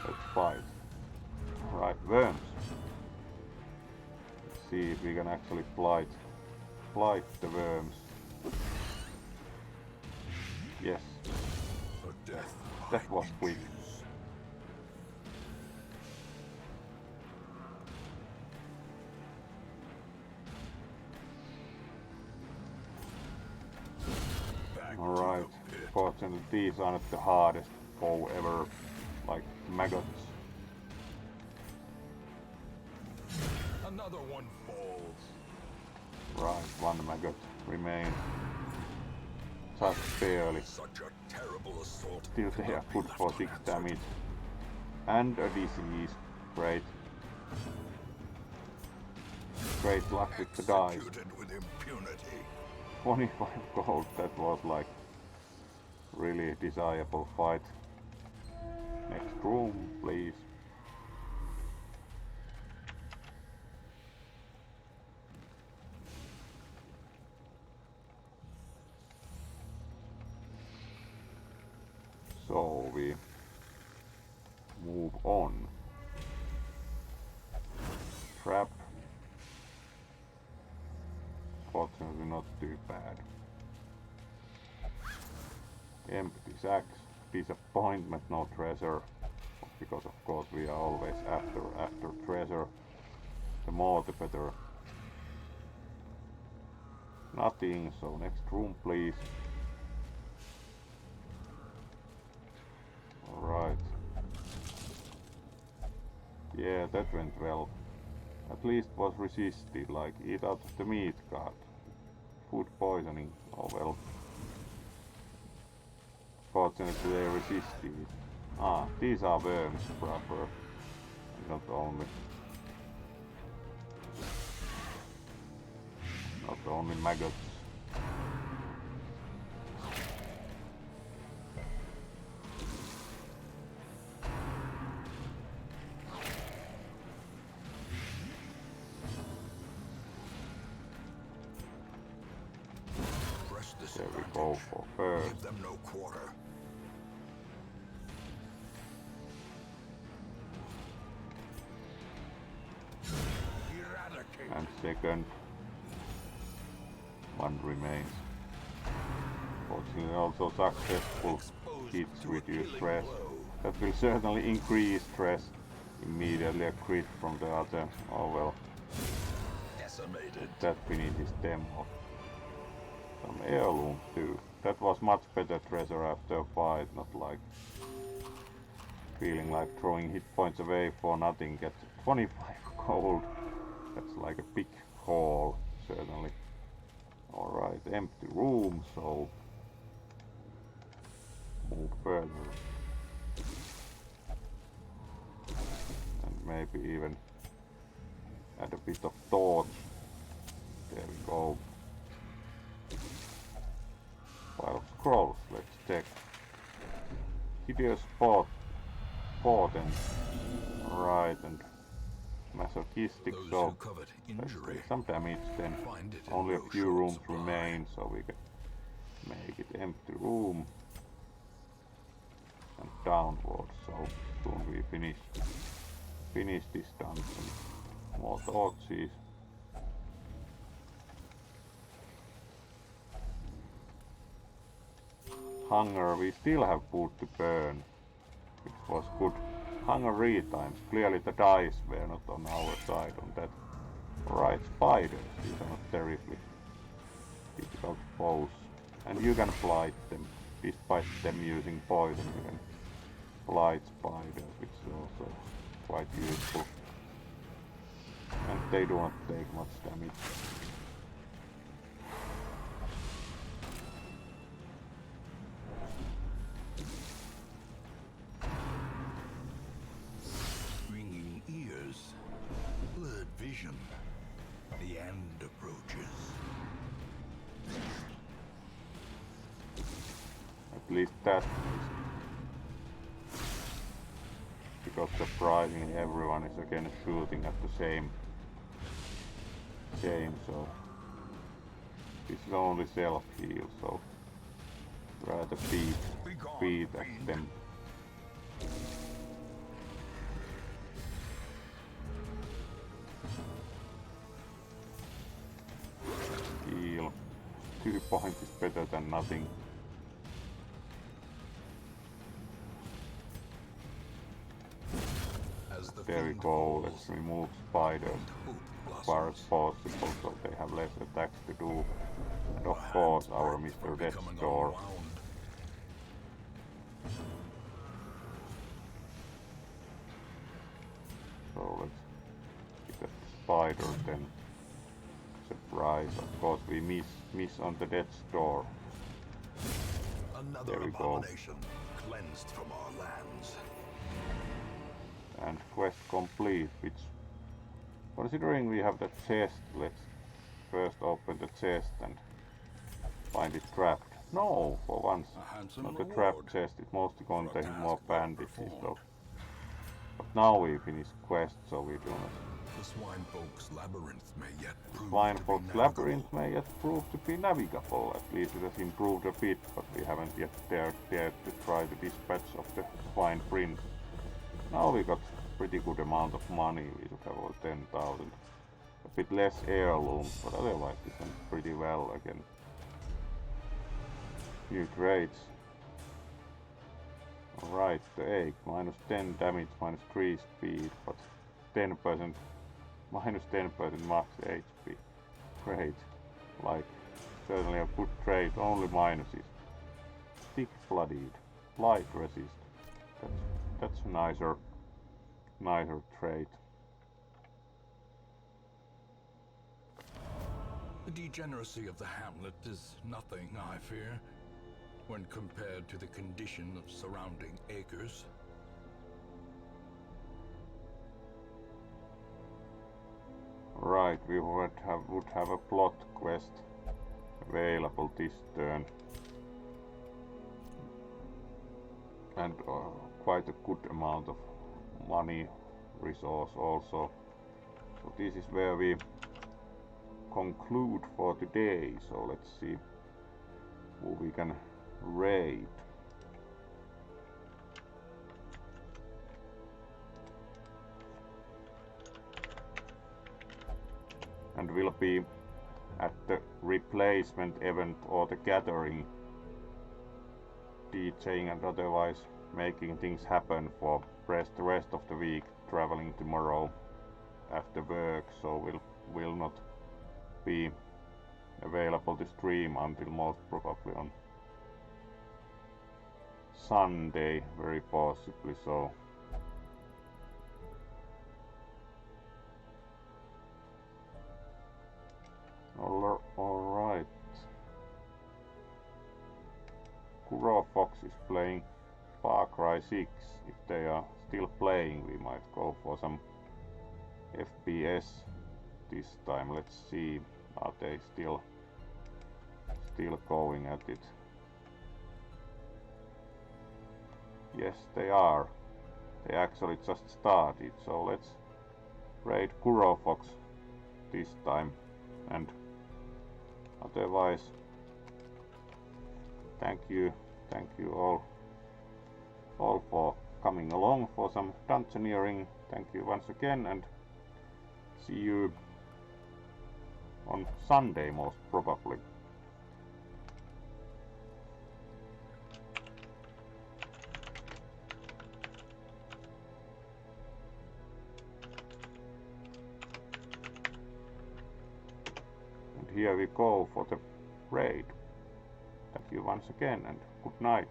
let's fight. Right, worms. Let's see if we can actually blight the worms. Yes. A death That was quick. Alright, fortunately these are not the hardest foe ever, like maggots. Another one falls. Right, one maggot remains. Just barely. Such a terrible assault. Still they are good for 6 damage. And a disease. Great. Great luck with the dice. Executed with impunity. 25 gold, that was like really desirable fight. Next room, please. So we move on. Trap. Fortunately not too bad. Empty sacks. Disappointment, no treasure. Because of course we are always after treasure. The more the better. Nothing, so next room please. Alright. Yeah, that went well. At least was resisted, like eat out of the meat card. Food poisoning, oh well. Fortunately they resisted. Ah, these are worms proper. Not only maggots. There we go for first. Give them no quarter. Eradicate. And second. One remains. Fortunately also successful. Hits reduce stress. That will certainly increase stress. Immediately a crit from the other. Oh well. Decimated. That finishes them off. Some heirlooms too. That was much better treasure after a fight, not like feeling like throwing hit points away for nothing. Gets 25 gold. That's like a big haul, certainly. Alright, empty room, so move further. And maybe even add a bit of torch. There we go. Pile of scrolls, let's check. Hideous potent. Right, and masochistic, Those so who covet let's injury take some damage then. find it in Only a no few short rooms supply. remain, so we can make it empty room. And downwards, so soon we finish this dungeon. More torches. Hunger, we still have food to burn, which was good. Hunger retimes, clearly the dice were not on our side on that. Alright, spiders, these are not terribly difficult foes. And you can blight them, despite them using poison, you can blight spiders, which is also quite useful. And they do not take much damage. Ringing ears, blurred vision. The end approaches. At least that is. Because surprisingly everyone is again shooting at the same, so this is only self-heal, so rather beat at them. Heal. 2 points is better than nothing. go. Let's remove spiders as far as possible so they have less attacks to do. And of course our Mr. Death's Door. So let's get a spider then. Surprise, of course we miss on the Death's Door. Another there we go. Cleansed from our lands. And quest complete, which, considering we have the chest, let's first open the chest and find it trapped. No, for once, not the trapped chest, it mostly contains more bandages though. But now we finish quest, so we do not. The Swinefolk's labyrinth may yet prove to be navigable. At least it has improved a bit, but we haven't yet dared to try the dispatch of the Swine Prince. Now we got pretty good amount of money. We should have about 10,000. A bit less heirlooms, but otherwise it went pretty well again. New traits. Alright, the egg, minus 10 damage, minus 3 speed, but 10%, minus 10% max HP. Great. Like, certainly a good trait, only minuses. Thick-blooded, light resist. That's a nicer trait. The degeneracy of the hamlet is nothing, I fear, when compared to the condition of surrounding acres. Right, we would have a plot quest available this turn. And quite a good amount of money resource also. So this is where we conclude for today. So let's see who we can raid. And will be at the replacement event or the gathering, DJing and otherwise making things happen for the rest of the week, traveling tomorrow after work, so will not be available to stream until most probably on Sunday, very possibly so. Alright. Kuro Fox is playing Far Cry 6. If they are still playing, we might go for some FPS this time. Let's see, are they still going at it? Yes, they are. They actually just started, so let's raid Kuro Fox this time. And otherwise, thank you all for coming along for some dungeoneering. Thank you once again, and see you on Sunday most probably. And here we go for the raid. Thank you once again, and good night.